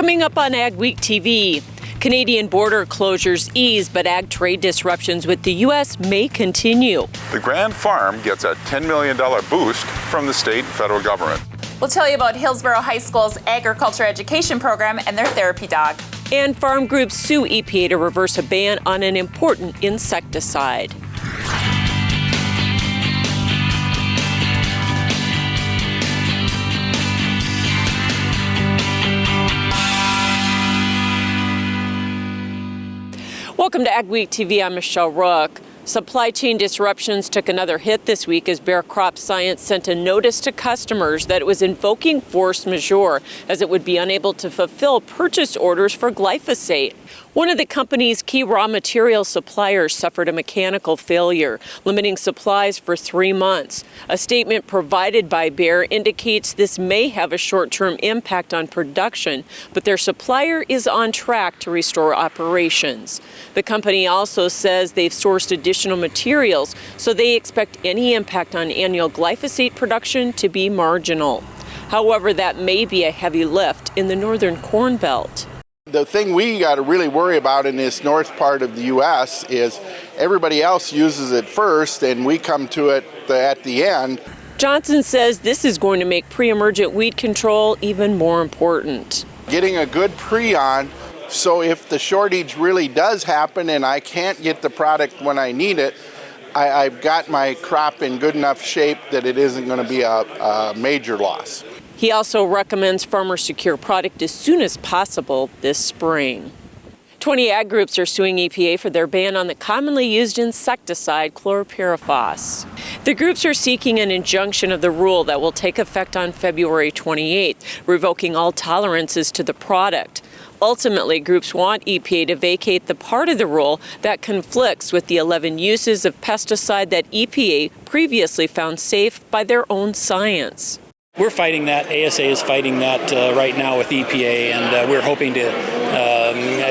Coming up on AGWEEK TV, Canadian border closures ease, but ag trade disruptions with the U.S. may continue. The Grand Farm gets a $10 million boost from the state and federal government. We'll tell you about Hillsborough High School's agriculture education program and their therapy dog. And farm groups sue EPA to reverse a ban on an important insecticide. Welcome to AgWeek TV. I'm Michelle Rook. Supply chain disruptions took another hit this week as Bayer Crop Science sent a notice to customers that it was invoking force majeure as it would be unable to fulfill purchase orders for glyphosate. One of the company's key raw material suppliers suffered a mechanical failure, limiting supplies for 3 months. A statement provided by Bayer indicates this may have a short-term impact on production, but their supplier is on track to restore operations. The company also says they've sourced additional materials, so they expect any impact on annual glyphosate production to be marginal. However, that may be a heavy lift in the northern Corn Belt. The thing we got to really worry about in this north part of the U.S. is everybody else uses it first and we come to it at the end. Johnson says this is going to make pre-emergent weed control even more important. Getting a good pre-on, so if the shortage really does happen and I can't get the product when I need it, I've got my crop in good enough shape that it isn't going to be a major loss. He also recommends farmers secure product as soon as possible this spring. 20 ag groups are suing EPA for their ban on the commonly used insecticide Chlorpyrifos. The groups are seeking an injunction of the rule that will take effect on February 28th, revoking all tolerances to the product. Ultimately, groups want EPA to vacate the part of the rule that conflicts with the 11 uses of pesticide that EPA previously found safe by their own science. We're fighting that. ASA is fighting that right now with EPA, and we're hoping to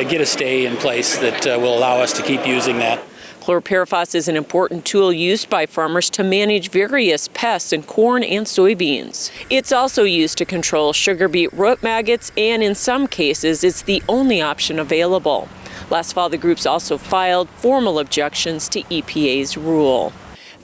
get a stay in place that will allow us to keep using that. Chlorpyrifos is an important tool used by farmers to manage various pests in corn and soybeans. It's also used to control sugar beet root maggots, and in some cases, it's the only option available. Last fall, the groups also filed formal objections to EPA's rule.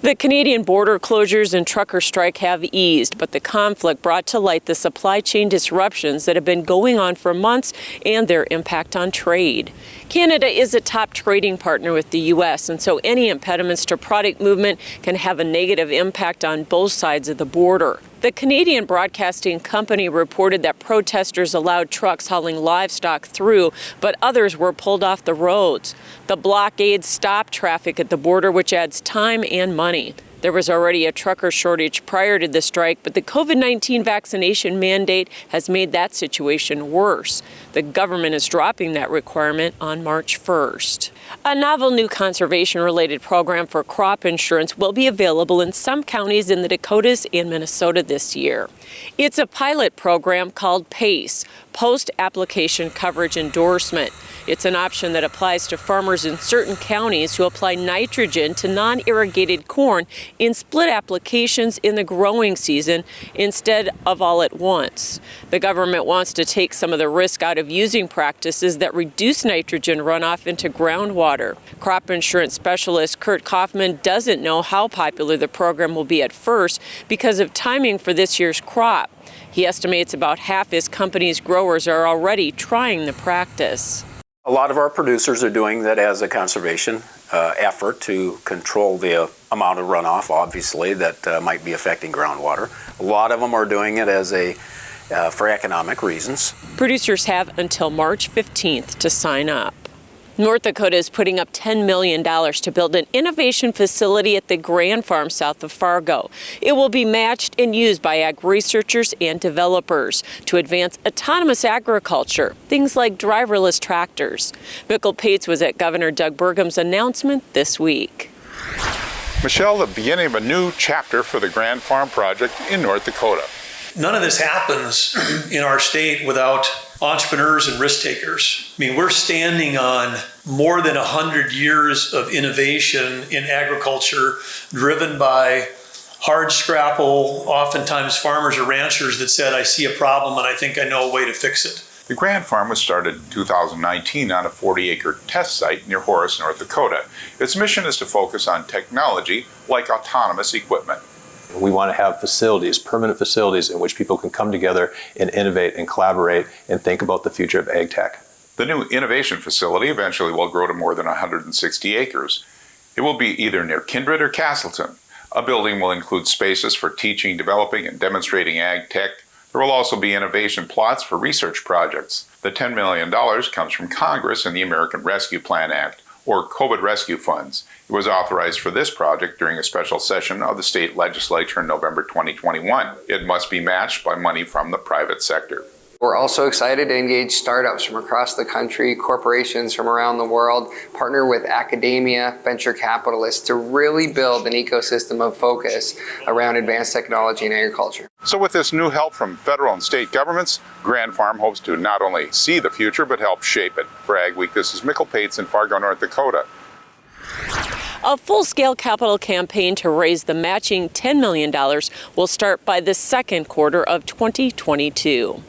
The Canadian border closures and trucker strike have eased, but the conflict brought to light the supply chain disruptions that have been going on for months and their impact on trade. Canada is a top trading partner with the U.S., and so any impediments to product movement can have a negative impact on both sides of the border. The Canadian Broadcasting Company reported that protesters allowed trucks hauling livestock through, but others were pulled off the roads. The blockade stopped traffic at the border, which adds time and money. There was already a trucker shortage prior to the strike, but the COVID-19 vaccination mandate has made that situation worse. The government is dropping that requirement on March 1st. A novel new conservation-related program for crop insurance will be available in some counties in the Dakotas and Minnesota this year. It's a pilot program called PACE, Post-Application Coverage Endorsement. It's an option that applies to farmers in certain counties who apply nitrogen to non-irrigated corn in split applications in the growing season instead of all at once. The government wants to take some of the risk out of using practices that reduce nitrogen runoff into groundwater. Crop insurance specialist Kurt Kaufman doesn't know how popular the program will be at first because of timing for this year's crop. He estimates about half his company's growers are already trying the practice. A lot of our producers are doing that as a conservation effort to control the amount of runoff, obviously, that might be affecting groundwater. A lot of them are doing it as for economic reasons. Producers have until March 15th to sign up. North Dakota is putting up $10 million to build an innovation facility at the Grand Farm south of Fargo. It will be matched and used by ag researchers and developers to advance autonomous agriculture, things like driverless tractors. Mikkel Pates was at Governor Doug Burgum's announcement this week. Michelle, the beginning of a new chapter for the Grand Farm project in North Dakota. None of this happens in our state without entrepreneurs and risk takers. I mean, we're standing on more than 100 years of innovation in agriculture driven by hard scrapple, oftentimes farmers or ranchers that said, I see a problem and I think I know a way to fix it. The Grand Farm was started in 2019 on a 40-acre test site near Horace, North Dakota. Its mission is to focus on technology like autonomous equipment. We want to have facilities, permanent facilities, in which people can come together and innovate and collaborate and think about the future of ag tech. The new innovation facility eventually will grow to more than 160 acres. It will be either near Kindred or Castleton. A building will include spaces for teaching, developing, and demonstrating ag tech. There will also be innovation plots for research projects. The $10 million comes from Congress and the American Rescue Plan Act, or COVID rescue funds. It was authorized for this project during a special session of the state legislature in November 2021. It must be matched by money from the private sector. We're also excited to engage startups from across the country, corporations from around the world, partner with academia, venture capitalists to really build an ecosystem of focus around advanced technology in agriculture. So with this new help from federal and state governments, Grand Farm hopes to not only see the future, but help shape it. For Ag Week, this is Mikkel Pates in Fargo, North Dakota. A full-scale capital campaign to raise the matching $10 million will start by the second quarter of 2022.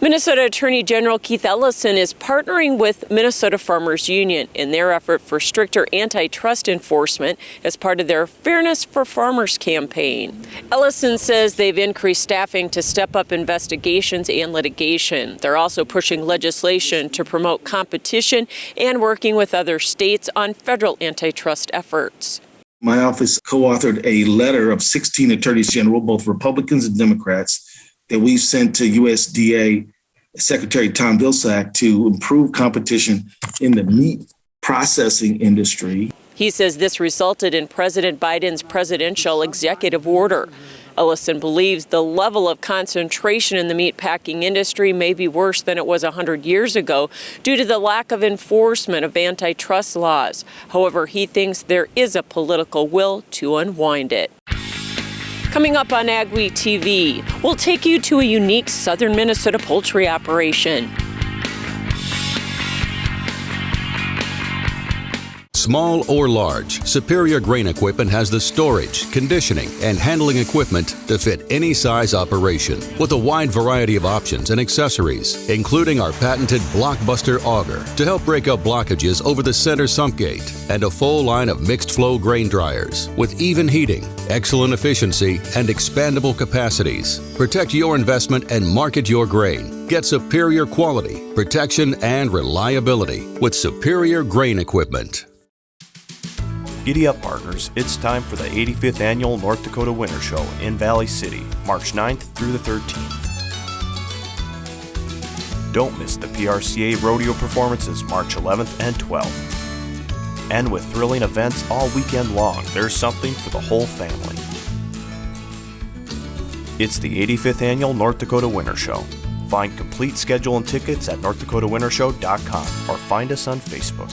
Minnesota Attorney General Keith Ellison is partnering with Minnesota Farmers Union in their effort for stricter antitrust enforcement as part of their Fairness for Farmers campaign. Ellison says they've increased staffing to step up investigations and litigation. They're also pushing legislation to promote competition and working with other states on federal antitrust efforts. My office co-authored a letter of 16 attorneys general, both Republicans and Democrats, that we've sent to USDA Secretary Tom Vilsack to improve competition in the meat processing industry. He says this resulted in President Biden's presidential executive order. Ellison believes the level of concentration in the meatpacking industry may be worse than it was 100 years ago due to the lack of enforcement of antitrust laws. However, he thinks there is a political will to unwind it. Coming up on AgWeek TV, we'll take you to a unique southern Minnesota poultry operation. Small or large, Superior Grain Equipment has the storage, conditioning, and handling equipment to fit any size operation with a wide variety of options and accessories, including our patented Blockbuster auger to help break up blockages over the center sump gate, and a full line of mixed flow grain dryers with even heating, excellent efficiency, and expandable capacities. Protect your investment and market your grain. Get superior quality, protection, and reliability with Superior Grain Equipment. Giddy up, partners. It's time for the 85th Annual North Dakota Winter Show in Valley City, March 9th through the 13th. Don't miss the PRCA rodeo performances March 11th and 12th. And with thrilling events all weekend long, there's something for the whole family. It's the 85th Annual North Dakota Winter Show. Find complete schedule and tickets at northdakotawintershow.com or find us on Facebook.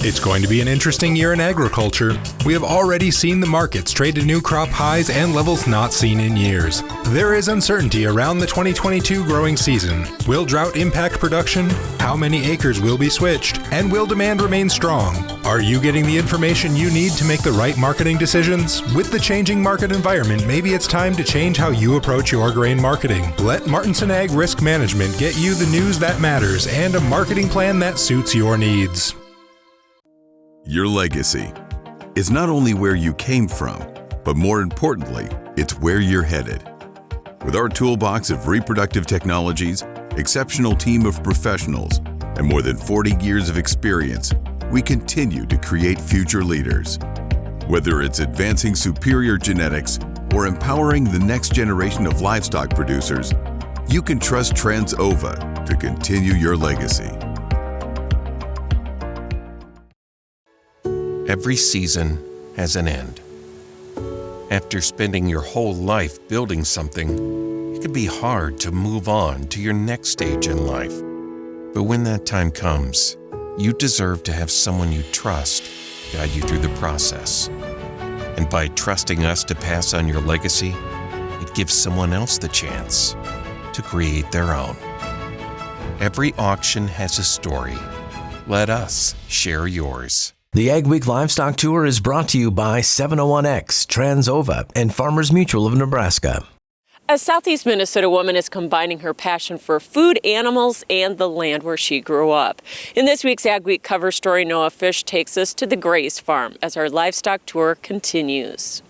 It's going to be an interesting year in agriculture. We have already seen the markets trade to new crop highs and levels not seen in years. There is uncertainty around the 2022 growing season. Will drought impact production? How many acres will be switched? And will demand remain strong? Are you getting the information you need to make the right marketing decisions? With the changing market environment, maybe it's time to change how you approach your grain marketing. Let Martinson Ag Risk Management get you the news that matters and a marketing plan that suits your needs. Your legacy is not only where you came from, but more importantly, it's where you're headed. With our toolbox of reproductive technologies, exceptional team of professionals, and more than 40 years of experience, we continue to create future leaders. Whether it's advancing superior genetics or empowering the next generation of livestock producers, you can trust Transova to continue your legacy. Every season has an end. After spending your whole life building something, it can be hard to move on to your next stage in life. But when that time comes, you deserve to have someone you trust guide you through the process. And by trusting us to pass on your legacy, it gives someone else the chance to create their own. Every auction has a story. Let us share yours. The AgWeek Livestock Tour is brought to you by 701X, Transova, and Farmers Mutual of Nebraska. A Southeast Minnesota woman is combining her passion for food, animals, and the land where she grew up. In this week's Ag Week cover story, Noah Fish takes us to the Graise farm as our livestock tour continues.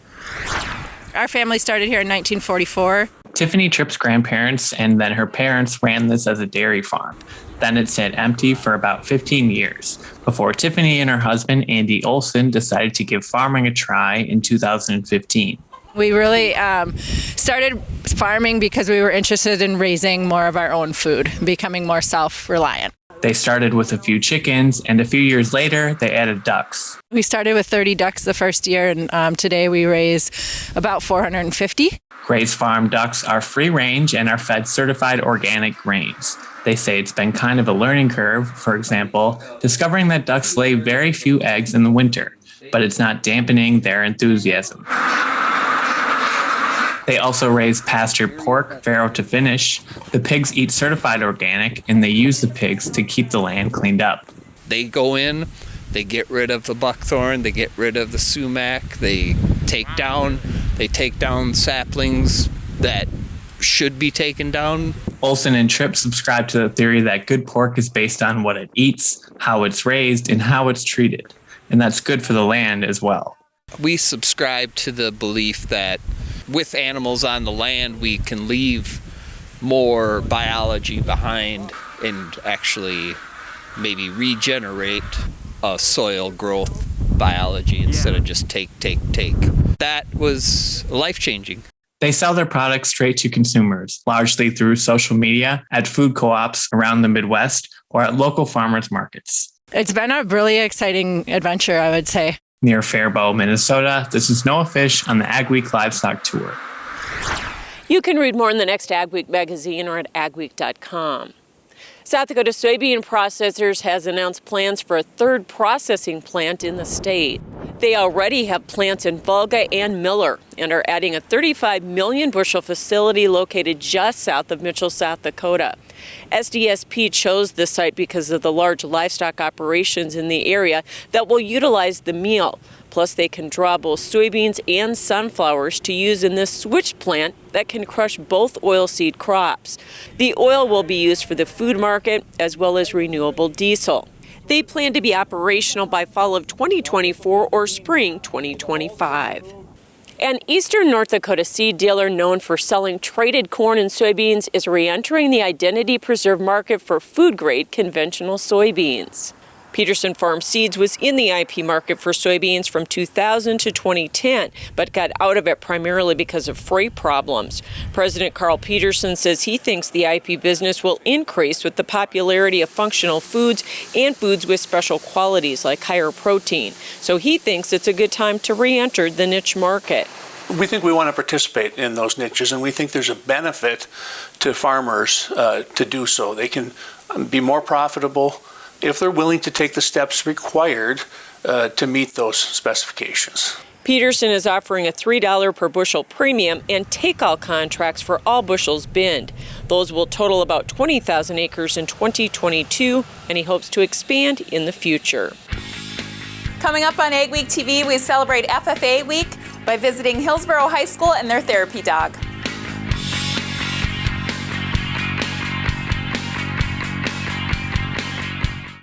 Our family started here in 1944. Tiffany Tripp's grandparents and then her parents ran this as a dairy farm. Then it sat empty for about 15 years before Tiffany and her husband, Andy Olson, decided to give farming a try in 2015. We really started farming because we were interested in raising more of our own food, becoming more self-reliant. They started with a few chickens, and a few years later, they added ducks. We started with 30 ducks the first year, and today we raise about 450. Graise farm ducks are free range and are fed certified organic grains. They say it's been kind of a learning curve, for example, discovering that ducks lay very few eggs in the winter, but it's not dampening their enthusiasm. They also raise pastured pork, farrow to finish. The pigs eat certified organic, and they use the pigs to keep the land cleaned up. They go in, they get rid of the buckthorn, they get rid of the sumac, they take down saplings that should be taken down. Olson and Tripp subscribe to the theory that good pork is based on what it eats, how it's raised, and how it's treated. And that's good for the land as well. We subscribe to the belief that with animals on the land, we can leave more biology behind and actually maybe regenerate a soil growth biology instead of just take. That was life-changing. They sell their products straight to consumers, largely through social media, at food co-ops around the Midwest, or at local farmers markets. It's been a really exciting adventure, I would say. Near Faribault, Minnesota, this is Noah Fish on the Ag Week Livestock Tour. You can read more in the next Ag Week magazine or at agweek.com. South Dakota Soybean Processors has announced plans for a third processing plant in the state. They already have plants in Volga and Miller and are adding a 35 million bushel facility located just south of Mitchell, South Dakota. SDSP chose this site because of the large livestock operations in the area that will utilize the meal. Plus, they can draw both soybeans and sunflowers to use in this switch plant that can crush both oilseed crops. The oil will be used for the food market as well as renewable diesel. They plan to be operational by fall of 2024 or spring 2025. An eastern North Dakota seed dealer known for selling traded corn and soybeans is re-entering the identity preserved market for food-grade conventional soybeans. Peterson Farm Seeds was in the IP market for soybeans from 2000 to 2010, but got out of it primarily because of freight problems. President Carl Peterson says he thinks the IP business will increase with the popularity of functional foods and foods with special qualities like higher protein. So he thinks it's a good time to re-enter the niche market. We think we want to participate in those niches, and we think there's a benefit to farmers to do so. They can be more profitable if they're willing to take the steps required to meet those specifications. Peterson is offering a $3 per bushel premium and take-all contracts for all bushels binned. Those will total about 20,000 acres in 2022, and he hopes to expand in the future. Coming up on Ag Week TV, we celebrate FFA Week by visiting Hillsboro High School and their therapy dog.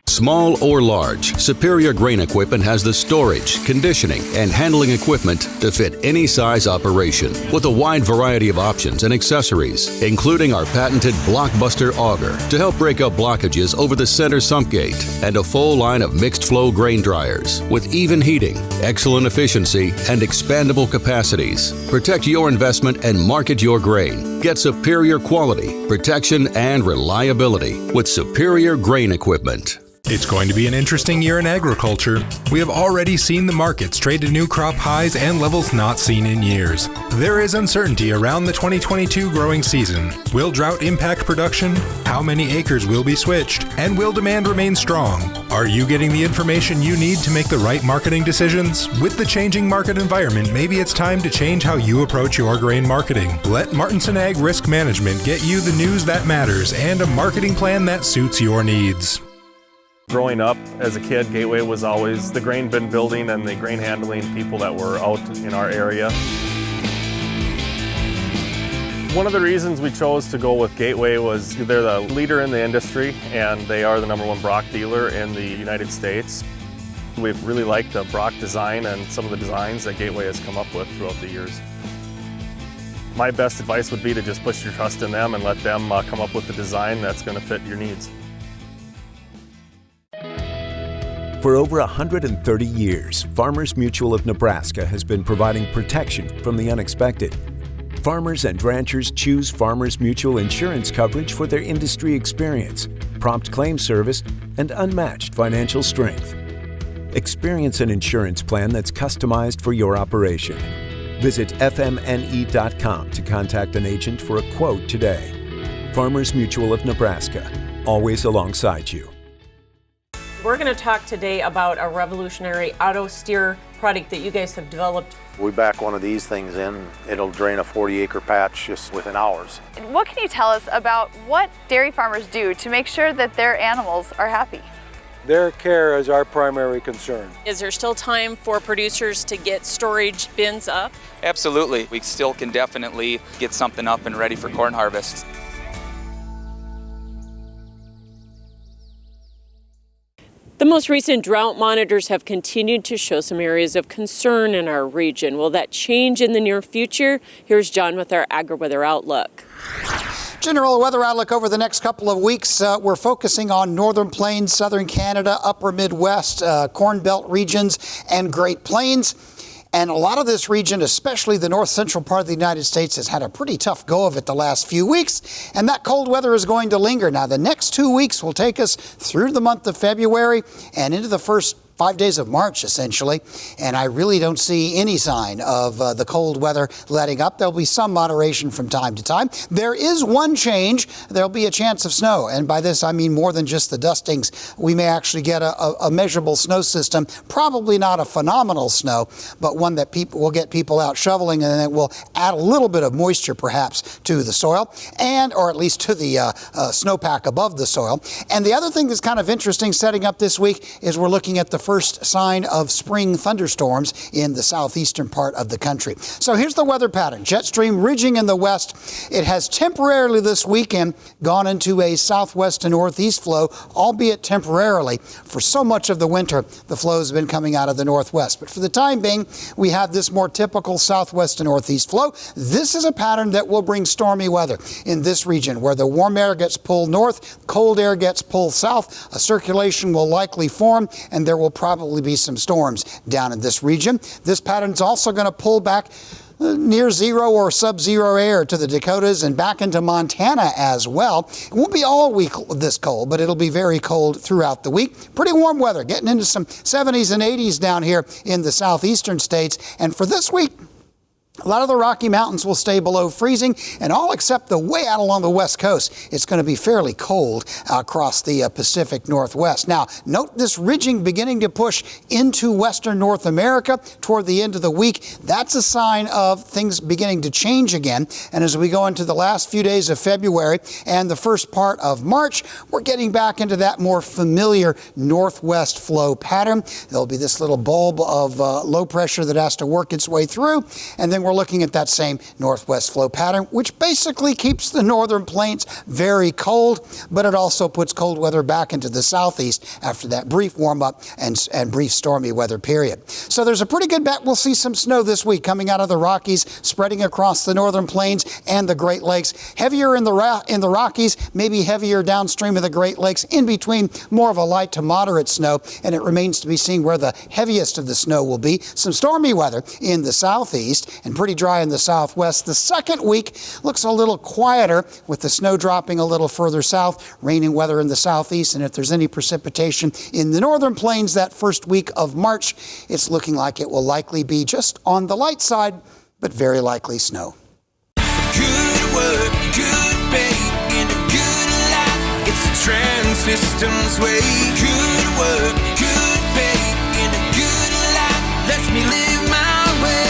Small or large, Superior Grain Equipment has the storage, conditioning, and handling equipment to fit any size operation with a wide variety of options and accessories, including our patented Blockbuster auger to help break up blockages over the center sump gate, and a full line of mixed flow grain dryers with even heating, excellent efficiency, and expandable capacities. Protect your investment and market your grain. Get superior quality, protection, and reliability with Superior Grain Equipment. It's going to be an interesting year in agriculture. We have already seen the markets trade to new crop highs and levels not seen in years. There is uncertainty around the 2022 growing season. Will drought impact production? How many acres will be switched? And will demand remain strong? Are you getting the information you need to make the right marketing decisions? With the changing market environment, maybe it's time to change how you approach your grain marketing. Let Martinson Ag Risk Management get you the news that matters and a marketing plan that suits your needs. Growing up as a kid, Gateway was always the grain bin building and the grain handling people that were out in our area. One of the reasons we chose to go with Gateway was they're the leader in the industry and they are the #1 Brock dealer in the United States. We've really liked the Brock design and some of the designs that Gateway has come up with throughout the years. My best advice would be to just put your trust in them and let them come up with the design that's going to fit your needs. For over 130 years, Farmers Mutual of Nebraska has been providing protection from the unexpected. Farmers and ranchers choose Farmers Mutual insurance coverage for their industry experience, prompt claim service, and unmatched financial strength. Experience an insurance plan that's customized for your operation. Visit fmne.com to contact an agent for a quote today. Farmers Mutual of Nebraska, always alongside you. We're going to talk today about a revolutionary auto steer product that you guys have developed. We back one of these things in, it'll drain a 40-acre patch just within hours. What can you tell us about what dairy farmers do to make sure that their animals are happy? Their care is our primary concern. Is there still time for producers to get storage bins up? Absolutely. We still can definitely get something up and ready for corn harvest. The most recent drought monitors have continued to show some areas of concern in our region. Will that change in the near future? Here's John with our AgriWeather Outlook. General weather outlook over the next couple of weeks. We're focusing on northern plains, southern Canada, upper Midwest, Corn Belt regions, and Great Plains. And a lot of this region, especially the north central part of the United States, has had a pretty tough go of it the last few weeks. And that cold weather is going to linger. Now, the next 2 weeks will take us through the month of February and into the first 5 days of March, essentially, and I really don't see any sign of the cold weather letting up. There'll be some moderation from time to time. There is one change. There'll be a chance of snow, and by this I mean more than just the dustings. We may actually get a measurable snow system, probably not a phenomenal snow, but one that will get people out shoveling, and it will add a little bit of moisture perhaps to the soil, or at least to the snowpack above the soil. And the other thing that's kind of interesting setting up this week is we're looking at the first sign of spring thunderstorms in the southeastern part of the country. So here's the weather pattern. Jet stream ridging in the west. It has temporarily this weekend gone into a southwest to northeast flow, albeit temporarily. For so much of the winter, the flow has been coming out of the northwest. But for the time being, we have this more typical southwest to northeast flow. This is a pattern that will bring stormy weather in this region, where the warm air gets pulled north, cold air gets pulled south. A circulation will likely form, and there will probably be some storms down in this region. This pattern is also going to pull back near zero or sub-zero air to the Dakotas and back into Montana as well. It won't be all week this cold, but it'll be very cold throughout the week. Pretty warm weather, getting into some 70s and 80s down here in the southeastern states. And for this week, a lot of the Rocky Mountains will stay below freezing, and all except the way out along the west coast, it's going to be fairly cold across the Pacific Northwest. Now, note this ridging beginning to push into western North America toward the end of the week. That's a sign of things beginning to change again. And as we go into the last few days of February and the first part of March, we're getting back into that more familiar northwest flow pattern. There'll be this little bulb of low pressure that has to work its way through, and then we're looking at that same northwest flow pattern, which basically keeps the northern plains very cold, but it also puts cold weather back into the southeast after that brief warm-up and brief stormy weather period. So there's a pretty good bet we'll see some snow this week coming out of the Rockies, spreading across the northern plains and the Great Lakes. Heavier in the Rockies, maybe heavier downstream of the Great Lakes, in between more of a light to moderate snow, and it remains to be seen where the heaviest of the snow will be. Some stormy weather in the southeast and pretty dry in the southwest. The second week looks a little quieter, with the snow dropping a little further south, raining weather in the southeast, and if there's any precipitation in the northern plains that first week of March, it's looking like it will likely be just on the light side, but very likely snow. Good work, good pay, in a good life, it's the Trans Systems way. Good work, good pay, in a good life, lets me live my way.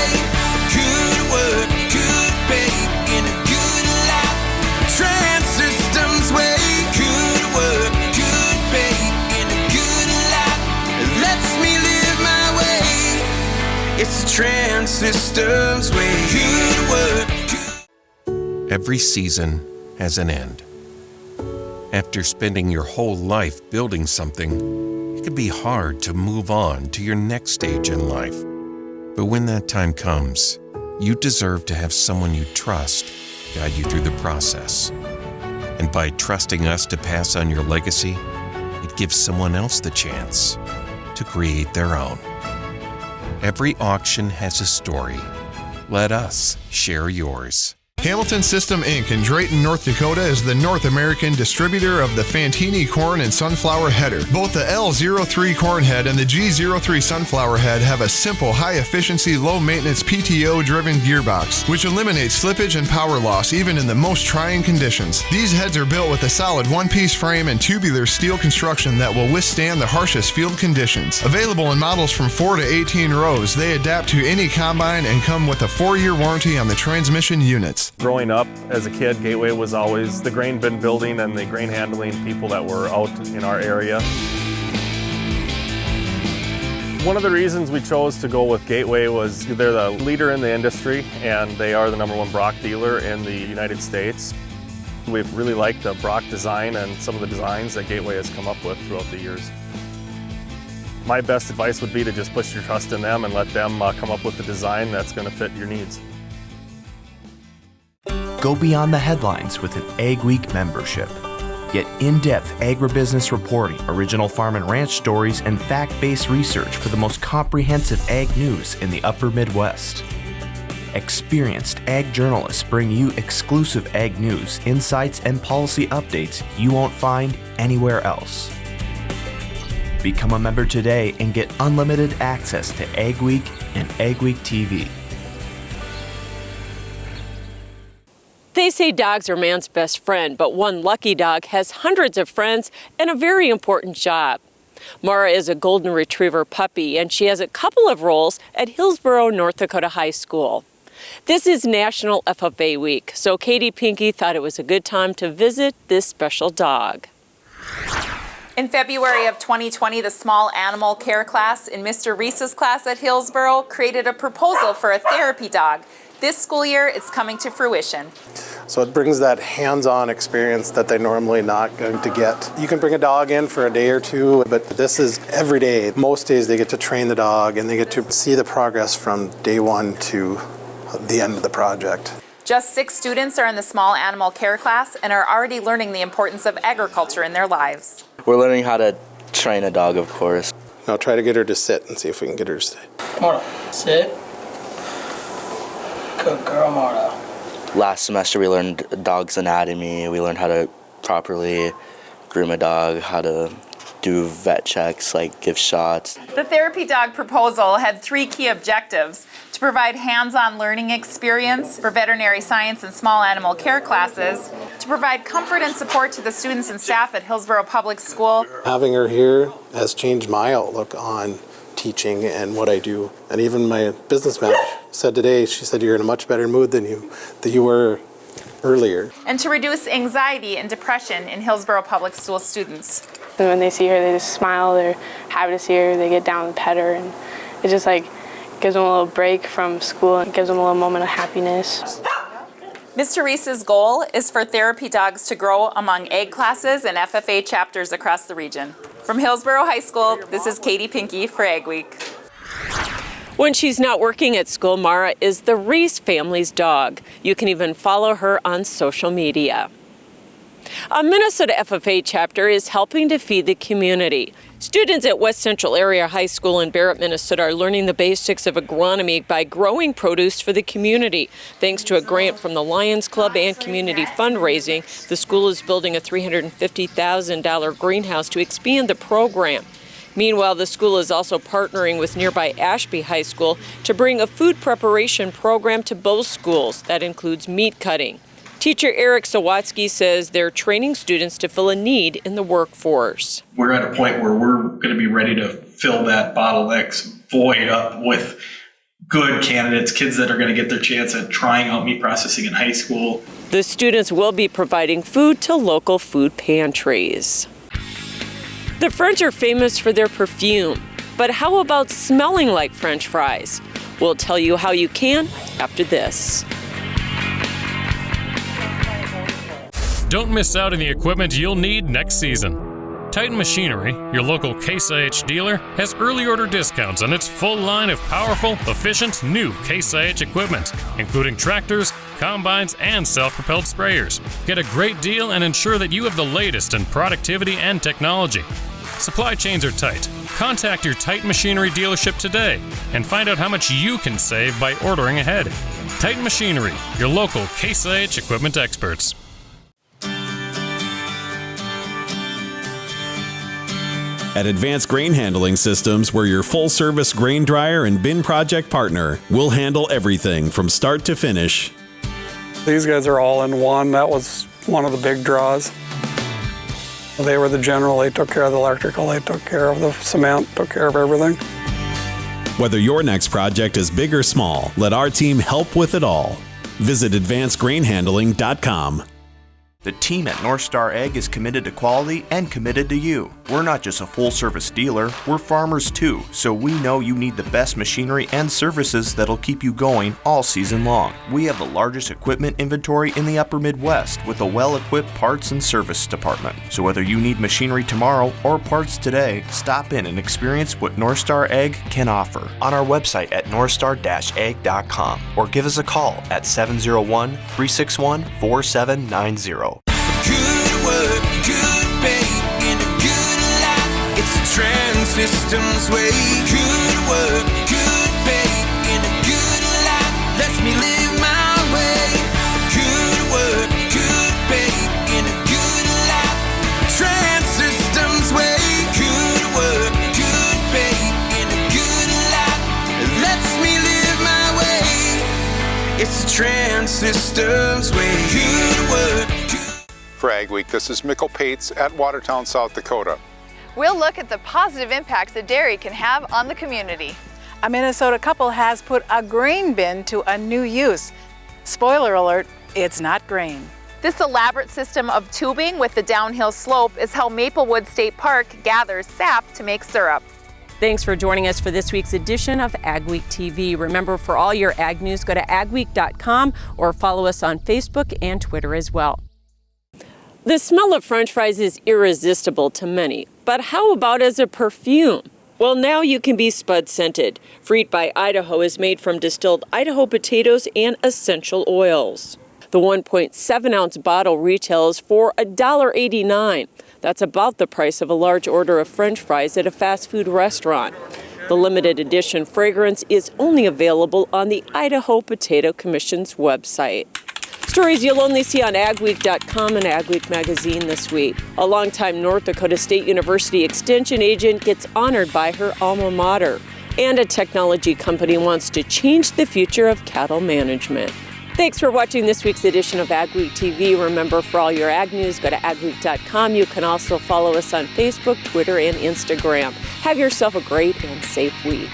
Good work, good pay, in a good life, Trans Systems way. Good work, good pay, in a good life, lets me live my way. It's the Trans Systems way. Good work. Every season has an end. After spending your whole life building something, it can be hard to move on to your next stage in life. But when that time comes, you deserve to have someone you trust guide you through the process. And by trusting us to pass on your legacy, it gives someone else the chance to create their own. Every auction has a story. Let us share yours. Hamilton System Inc. in Drayton, North Dakota is the North American distributor of the Fantini corn and sunflower header. Both the L03 corn head and the G03 sunflower head have a simple, high-efficiency, low-maintenance PTO-driven gearbox, which eliminates slippage and power loss even in the most trying conditions. These heads are built with a solid one-piece frame and tubular steel construction that will withstand the harshest field conditions. Available in models from 4 to 18 rows, they adapt to any combine and come with a 4-year warranty on the transmission units. Growing up as a kid, Gateway was always the grain bin building and the grain handling people that were out in our area. One of the reasons we chose to go with Gateway was they're the leader in the industry and they are the #1 Brock dealer in the United States. We've really liked the Brock design and some of the designs that Gateway has come up with throughout the years. My best advice would be to just put your trust in them and let them come up with the design that's going to fit your needs. Go beyond the headlines with an AGWEEK membership. Get in-depth agribusiness reporting, original farm and ranch stories, and fact-based research for the most comprehensive ag news in the upper Midwest. Experienced ag journalists bring you exclusive ag news, insights, and policy updates you won't find anywhere else. Become a member today and get unlimited access to AGWEEK and AGWEEK TV. They say dogs are man's best friend, but one lucky dog has hundreds of friends and a very important job. Mara is a golden retriever puppy, and she has a couple of roles at Hillsborough, North Dakota High School. This is National FFA Week, so Katie Pinky thought it was a good time to visit this special dog. In February of 2020, the small animal care class in Mr. Reese's class at Hillsborough created a proposal for a therapy dog. This school year, it's coming to fruition. So it brings that hands-on experience that they're normally not going to get. You can bring a dog in for a day or two, but this is every day. Most days they get to train the dog and they get to see the progress from day one to the end of the project. Just 6 students are in the small animal care class and are already learning the importance of agriculture in their lives. We're learning how to train a dog, of course. Now try to get her to sit and see if we can get her to stay. Marta, sit. Good girl, Marta. Last semester we learned dog's anatomy. We learned how to properly groom a dog, how to do vet checks, like give shots. The therapy dog proposal had 3 key objectives: to provide hands-on learning experience for veterinary science and small animal care classes, to provide comfort and support to the students and staff at Hillsborough Public School. Having her here has changed my outlook on teaching and what I do. And even my business manager said today, she said, you're in a much better mood than you were earlier. And to reduce anxiety and depression in Hillsborough Public School students. And when they see her, they just smile, they're happy to see her, they get down and pet her, and it just like gives them a little break from school and gives them a little moment of happiness. Mr. Reese's goal is for therapy dogs to grow among ag classes and FFA chapters across the region. From Hillsborough High School, this is Katie Pinky for Ag Week. When she's not working at school, Mara is the Reese family's dog. You can even follow her on social media. A Minnesota FFA chapter is helping to feed the community. Students at West Central Area High School in Barrett, Minnesota are learning the basics of agronomy by growing produce for the community. Thanks to a grant from the Lions Club and community fundraising, the school is building a $350,000 greenhouse to expand the program. Meanwhile, the school is also partnering with nearby Ashby High School to bring a food preparation program to both schools. That includes meat cutting. Teacher Eric Sawatsky says they're training students to fill a need in the workforce. We're at a point where we're going to be ready to fill that bottleneck's void up with good candidates, kids that are going to get their chance at trying out meat processing in high school. The students will be providing food to local food pantries. The French are famous for their perfume, but how about smelling like French fries? We'll tell you how you can after this. Don't miss out on the equipment you'll need next season. Titan Machinery, your local Case IH dealer, has early order discounts on its full line of powerful, efficient, new Case IH equipment, including tractors, combines, and self-propelled sprayers. Get a great deal and ensure that you have the latest in productivity and technology. Supply chains are tight. Contact your Titan Machinery dealership today and find out how much you can save by ordering ahead. Titan Machinery, your local Case IH equipment experts. At Advanced Grain Handling Systems, we're your full-service grain dryer and bin project partner. We'll handle everything from start to finish. These guys are all in one. That was one of the big draws. They were the general. They took care of the electrical. They took care of the cement, took care of everything. Whether your next project is big or small, let our team help with it all. Visit advancedgrainhandling.com. The team at North Star Ag is committed to quality and committed to you. We're not just a full-service dealer, we're farmers too, so we know you need the best machinery and services that'll keep you going all season long. We have the largest equipment inventory in the upper Midwest with a well-equipped parts and service department. So whether you need machinery tomorrow or parts today, stop in and experience what North Star Ag can offer on our website at northstar-ag.com or give us a call at 701-361-4790. Good work, good pay, and a good life. It's the Trans Systems way. Good work, good pay, and a good life. Lets me live my way. Good work, good pay, and a good life. Trans Systems way. Good work, good pay, and a good life. Lets me live my way. It's the Trans Systems way. Good work. For AGWEEK, this is Mikkel Pates at Watertown, South Dakota. We'll look at the positive impacts that dairy can have on the community. A Minnesota couple has put a grain bin to a new use. Spoiler alert, it's not grain. This elaborate system of tubing with the downhill slope is how Maplewood State Park gathers sap to make syrup. Thanks for joining us for this week's edition of AgWeek TV. Remember, for all your ag news, go to agweek.com or follow us on Facebook and Twitter as well. The smell of French fries is irresistible to many, but how about as a perfume? Well, now you can be spud scented. Fried by Idaho is made from distilled Idaho potatoes and essential oils. The 1.7-ounce bottle retails for $1.89. That's about the price of a large order of French fries at a fast food restaurant. The limited edition fragrance is only available on the Idaho Potato Commission's website. Stories you'll only see on agweek.com and AgWeek magazine this week. A longtime North Dakota State University Extension agent gets honored by her alma mater. And a technology company wants to change the future of cattle management. Thanks for watching this week's edition of AgWeek TV. Remember, for all your ag news, go to agweek.com. You can also follow us on Facebook, Twitter, and Instagram. Have yourself a great and safe week.